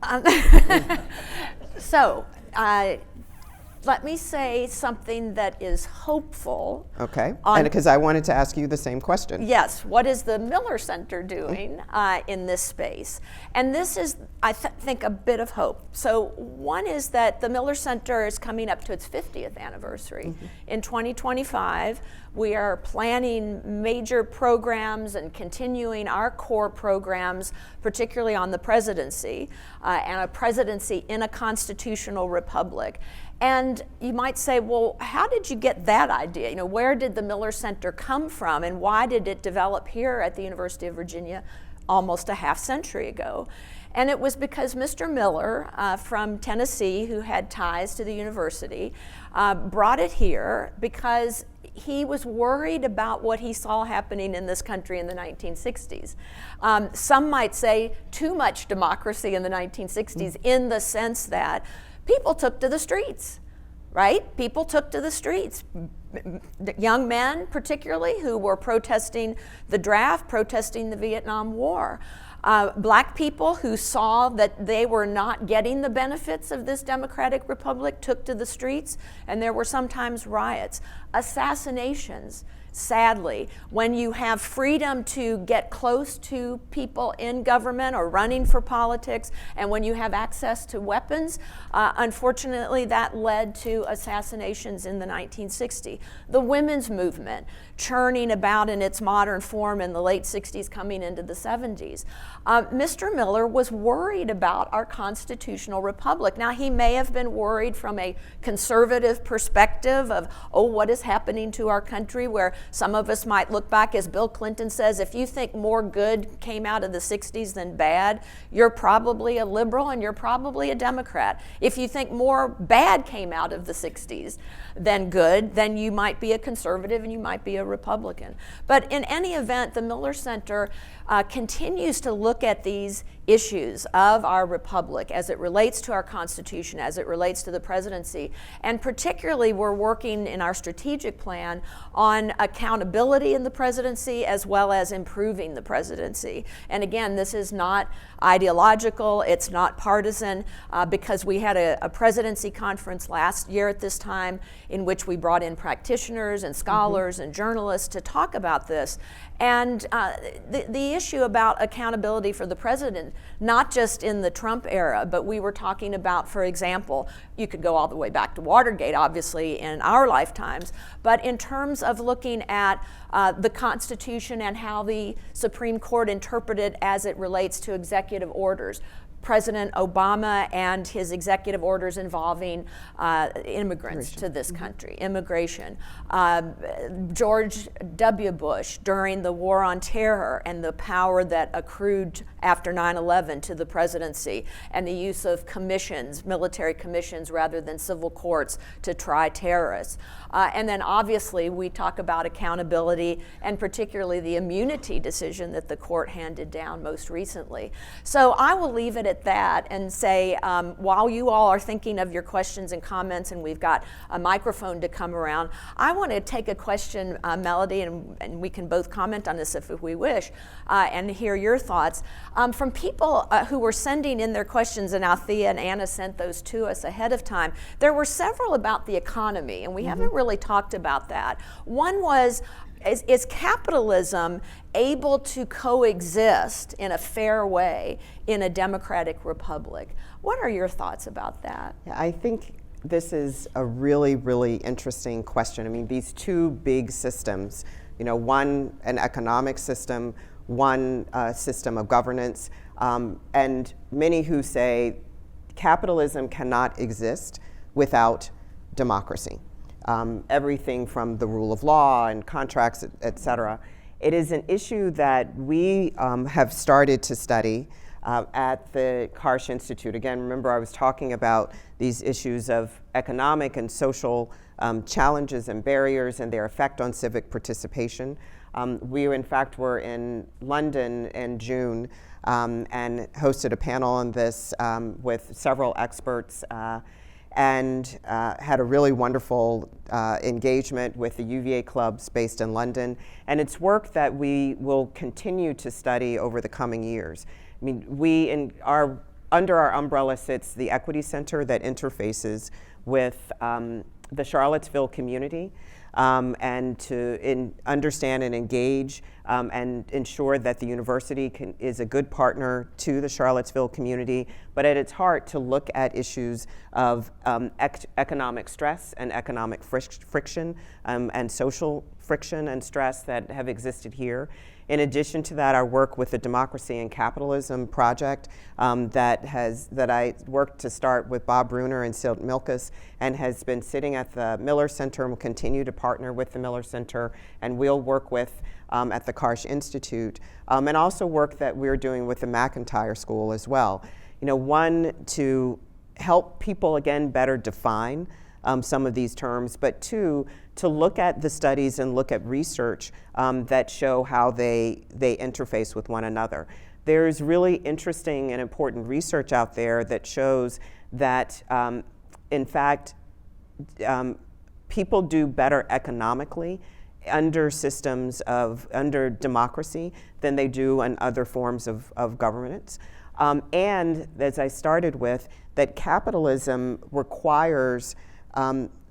let me say something that is hopeful. Okay, and because I wanted to ask you the same question. Yes, what is the Miller Center doing in this space? And this is, I think, a bit of hope. So one is that the Miller Center is coming up to its 50th anniversary. In 2025, we are planning major programs and continuing our core programs, particularly on the presidency, and a presidency in a constitutional republic. And you might say, well, how did you get that idea? You know, where did the Miller Center come from, and why did it develop here at the University of Virginia almost a half century ago? And it was because Mr. Miller from Tennessee, who had ties to the university, brought it here because he was worried about what he saw happening in this country in the 1960s. Some might say too much democracy in the 1960s in the sense that people took to the streets, right? People took to the streets. Young men, particularly, who were protesting the draft, protesting the Vietnam War. Black people who saw that they were not getting the benefits of this democratic republic took to the streets, and there were sometimes riots. Assassinations. Sadly, when you have freedom to get close to people in government or running for politics, and when you have access to weapons, unfortunately that led to assassinations in the 1960s. The women's movement, churning about in its modern form in the late 60s, coming into the 70s. Mr. Miller was worried about our constitutional republic. Now, he may have been worried from a conservative perspective of, oh, what is happening to our country, where some of us might look back, as Bill Clinton says, if you think more good came out of the 60s than bad, you're probably a liberal and you're probably a Democrat. If you think more bad came out of the 60s than good, then you might be a conservative and you might be a Republican. But in any event, the Miller Center continues to look at these issues of our republic as it relates to our Constitution, as it relates to the presidency. And particularly, we're working in our strategic plan on accountability in the presidency as well as improving the presidency. And again, this is not ideological, it's not partisan, because we had a presidency conference last year at this time in which we brought in practitioners and scholars and journalists to talk about this. And the issue about accountability for the president, not just in the Trump era, but we were talking about, for example, you could go all the way back to Watergate, obviously, in our lifetimes, but in terms of looking at the Constitution and how the Supreme Court interpreted as it relates to executive orders. President Obama and his executive orders involving immigrants to this country, immigration. George W. Bush during the War on Terror and the power that accrued after 9/11 to the presidency, and the use of commissions, military commissions rather than civil courts to try terrorists. And then obviously we talk about accountability and particularly the immunity decision that the court handed down most recently. So I will leave it at that and say, while you all are thinking of your questions and comments, and we've got a microphone to come around, I want to take a question, Melody, and we can both comment on this if we wish, and hear your thoughts. From people who were sending in their questions, and Althea and Anna sent those to us ahead of time, there were several about the economy, and we haven't really talked about that. One was, is capitalism able to coexist in a fair way in a democratic republic? What are your thoughts about that? Yeah, I think this is a really, really interesting question. I mean, these two big systems, you know, one an economic system, one system of governance, and many who say capitalism cannot exist without democracy. Everything from the rule of law and contracts, et cetera. It is an issue that we have started to study at the Karsh Institute. Again, remember I was talking about these issues of economic and social challenges and barriers and their effect on civic participation. We, in fact, were in London in June and hosted a panel on this with several experts. and had a really wonderful engagement with the UVA clubs based in London. And it's work that we will continue to study over the coming years. I mean, under our umbrella sits the Equity Center that interfaces with the Charlottesville community, and to understand and engage and ensure that the university is a good partner to the Charlottesville community, but at its heart to look at issues of economic stress and economic friction and social friction and stress that have existed here. In addition to that, our work with the Democracy and Capitalism project that I worked to start with Bob Bruner and Sid Milkus, and has been sitting at the Miller Center and will continue to partner with the Miller Center, and we'll work with at the Karsh Institute, and also work that we're doing with the McIntyre School as well. You know, one, to help people again better define some of these terms, but two, to look at the studies and look at research that show how they interface with one another. There's really interesting and important research out there that shows that, in fact, people do better economically under under democracy than they do in other forms of governance. And as I started with, that capitalism requires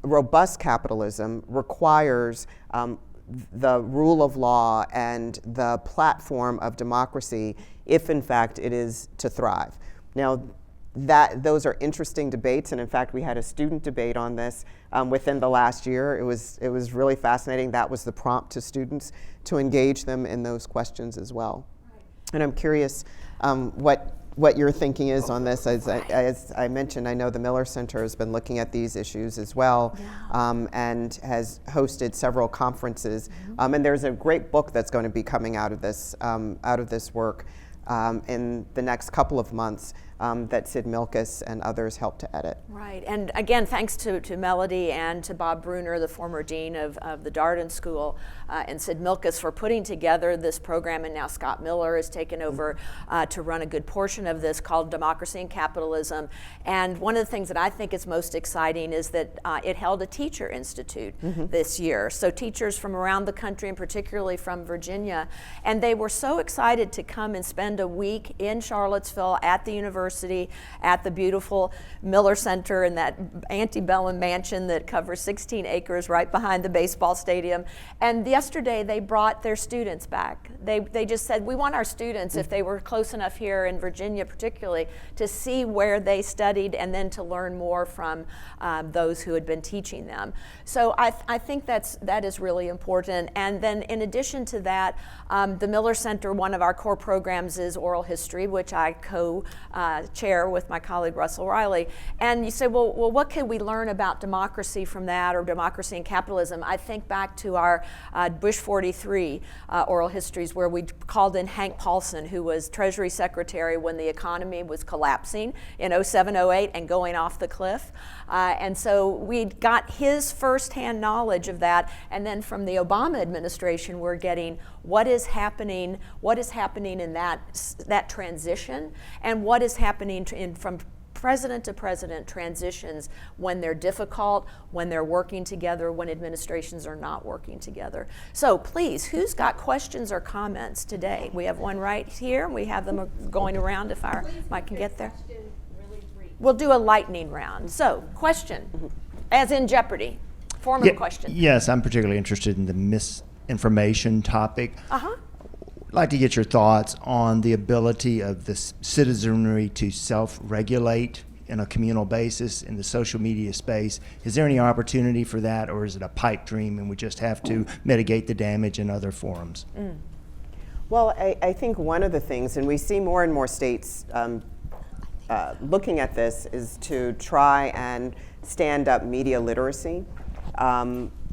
robust capitalism requires the rule of law and the platform of democracy if in fact it is to thrive. Now, those are interesting debates, and in fact we had a student debate on this within the last year. It was really fascinating. That was the prompt to students, to engage them in those questions as well. Right. And I'm curious what your thinking is on this. As I mentioned, I know the Miller Center has been looking at these issues as well, and has hosted several conferences. And there's a great book that's going to be coming out of this work in the next couple of months that Sid Milkus and others helped to edit. Right, and again, thanks to Melody and to Bob Bruner, the former dean of the Darden School, and Sid Milkus for putting together this program, and now Scott Miller has taken over to run a good portion of this, called Democracy and Capitalism. And one of the things that I think is most exciting is that it held a Teacher Institute this year. So teachers from around the country, and particularly from Virginia, and they were so excited to come and spend a week in Charlottesville at the university, at the beautiful Miller Center in that antebellum mansion that covers 16 acres right behind the baseball stadium. And yesterday they brought their students back. They just said, we want our students, if they were close enough here in Virginia particularly, to see where they studied and then to learn more from those who had been teaching them. So I think that is really important. And then in addition to that, the Miller Center, one of our core programs is oral history, which I co-chair with my colleague Russell Riley. And you say, well, what can we learn about democracy from that, or democracy and capitalism? I think back to our Bush 43 oral histories, where we called in Hank Paulson, who was Treasury Secretary when the economy was collapsing in 07-08 and going off the cliff. And so we got his firsthand knowledge of that. And then from the Obama administration, we're getting what is happening in that transition, and what is happening from president to president transitions when they're difficult, when they're working together, when administrations are not working together. So please, who's got questions or comments today? We have one right here, and we have them going around if our mic can get there. We'll do a lightning round. So, question, as in Jeopardy, form of question. Yes, I'm particularly interested in the misinformation topic. I'd like to get your thoughts on the ability of the citizenry to self-regulate in a communal basis in the social media space. Is there any opportunity for that, or is it a pipe dream and we just have to mitigate the damage in other forums? Well, I think one of the things, and we see more and more states looking at this, is to try and stand up media literacy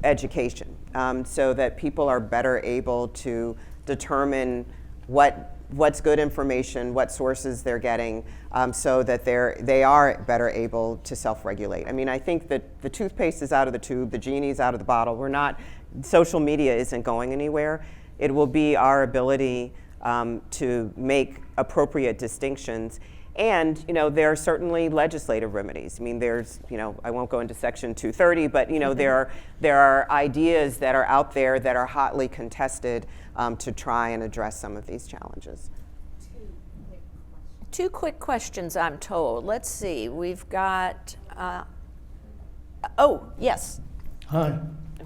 education, so that people are better able to determine what's good information, what sources they're getting, so that they are better able to self-regulate. I mean, I think that the toothpaste is out of the tube, the genie's out of the bottle. Social media isn't going anywhere. It will be our ability to make appropriate distinctions. And, there are certainly legislative remedies. I mean, there's, I won't go into Section 230, but, there are ideas that are out there that are hotly contested to try and address some of these challenges. Two quick questions, I'm told. Let's see. We've got, oh, yes. Hi.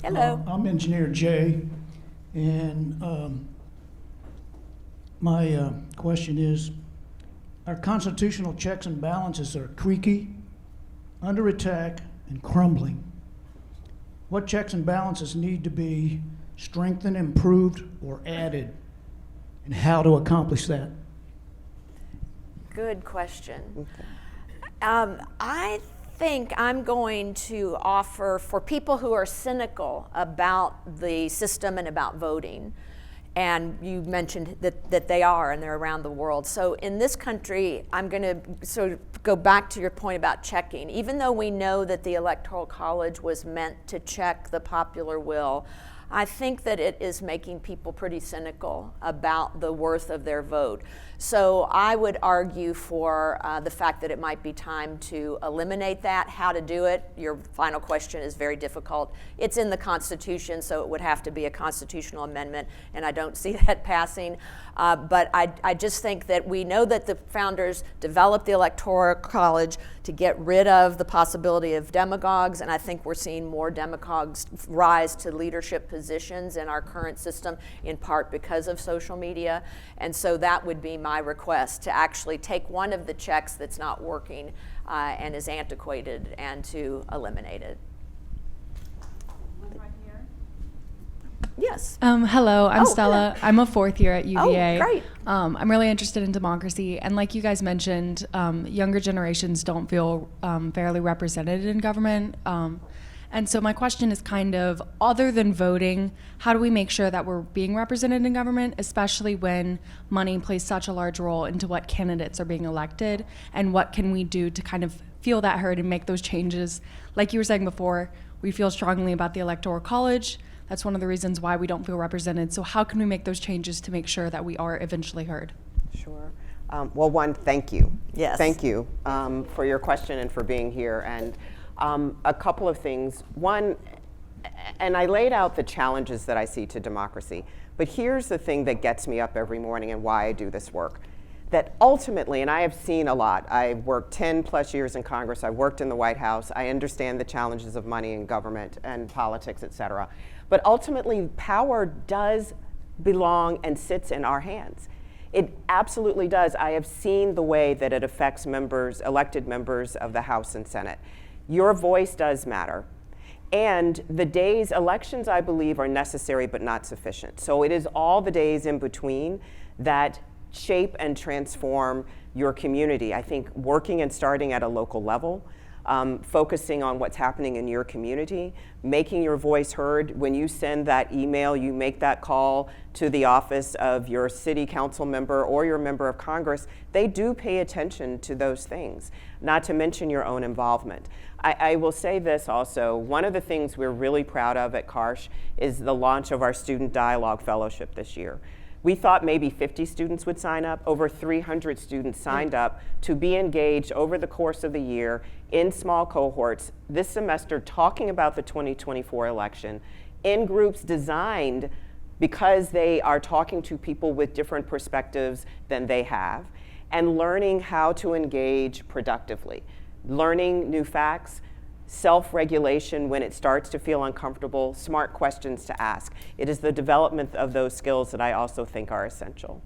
Hello. I'm Engineer Jay, and my question is, our constitutional checks and balances are creaky, under attack, and crumbling. What checks and balances need to be strengthened, improved, or added, and how to accomplish that? Good question. I think I'm going to offer, for people who are cynical about the system and about voting, and you mentioned that they are, and they're around the world. So in this country, I'm going to sort of go back to your point about checking. Even though we know that the Electoral College was meant to check the popular will, I think that it is making people pretty cynical about the worth of their vote. So I would argue for the fact that it might be time to eliminate that. How to do it, your final question is very difficult. It's in the Constitution, so it would have to be a constitutional amendment, and I don't see that passing. But I just think that we know that the founders developed the Electoral College to get rid of the possibility of demagogues, and I think we're seeing more demagogues rise to leadership positions in our current system, in part because of social media. And so that would be my request, to actually take one of the checks that's not working and is antiquated, and to eliminate it. Yes. Hello, I'm Oh, Stella. hello. I'm a fourth year at UVA. Oh, great. I'm really interested in democracy, and like you guys mentioned, younger generations don't feel fairly represented in government. And so my question is kind of, other than voting, how do we make sure that we're being represented in government, especially when money plays such a large role into what candidates are being elected, and what can we do to kind of feel that heard and make those changes? Like you were saying before, we feel strongly about the Electoral College. That's one of the reasons why we don't feel represented. So how can we make those changes to make sure that we are eventually heard? Sure. Well, one, thank you. Yes. Thank you for your question and for being here. And a couple of things. One, and I laid out the challenges that I see to democracy, but here's the thing that gets me up every morning and why I do this work. That ultimately, and I have seen a lot, I've worked 10 plus years in Congress, I worked in the White House, I understand the challenges of money in government and politics, et cetera. But ultimately, power does belong and sits in our hands. It absolutely does. I have seen the way that it affects members, elected members of the House and Senate. Your voice does matter. And the days, elections, I believe, are necessary but not sufficient. So it is all the days in between that shape and transform your community. I think working and starting at a local level, focusing on what's happening in your community, making your voice heard. When you send that email, you make that call to the office of your city council member or your member of Congress, they do pay attention to those things, not to mention your own involvement. I will say this also, one of the things we're really proud of at Karsh is the launch of our Student Dialogue Fellowship this year. We thought maybe 50 students would sign up. Over 300 students signed up to be engaged over the course of the year in small cohorts this semester, talking about the 2024 election in groups designed because they are talking to people with different perspectives than they have, and learning how to engage productively, learning new facts, self-regulation when it starts to feel uncomfortable, smart questions to ask. It is the development of those skills that I also think are essential.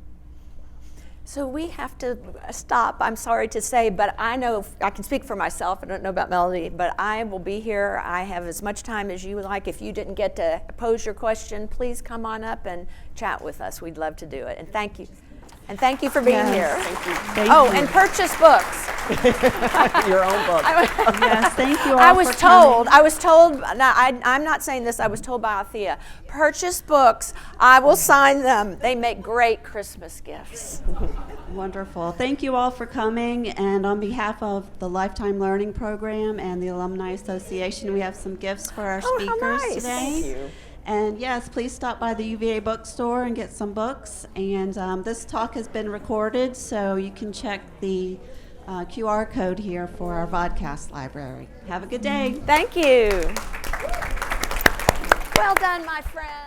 So we have to stop, I'm sorry to say, but I know, I can speak for myself, I don't know about Melody, but I will be here. I have as much time as you would like. If you didn't get to pose your question, please come on up and chat with us. We'd love to do it. And thank you. And thank you for being here. Thank you. And purchase books. Your own book. Yes, thank you all I was for coming. now I'm not saying this, I was told by Althea, purchase books, I will sign them. They make great Christmas gifts. Wonderful. Thank you all for coming. And on behalf of the Lifetime Learning Program and the Alumni Association, we have some gifts for our Oh, how speakers nice. today. Thank you. And yes, please stop by the UVA bookstore and get some books. And this talk has been recorded, so you can check the QR code here for our vodcast library. Have a good day. Thank you. Well done, my friend.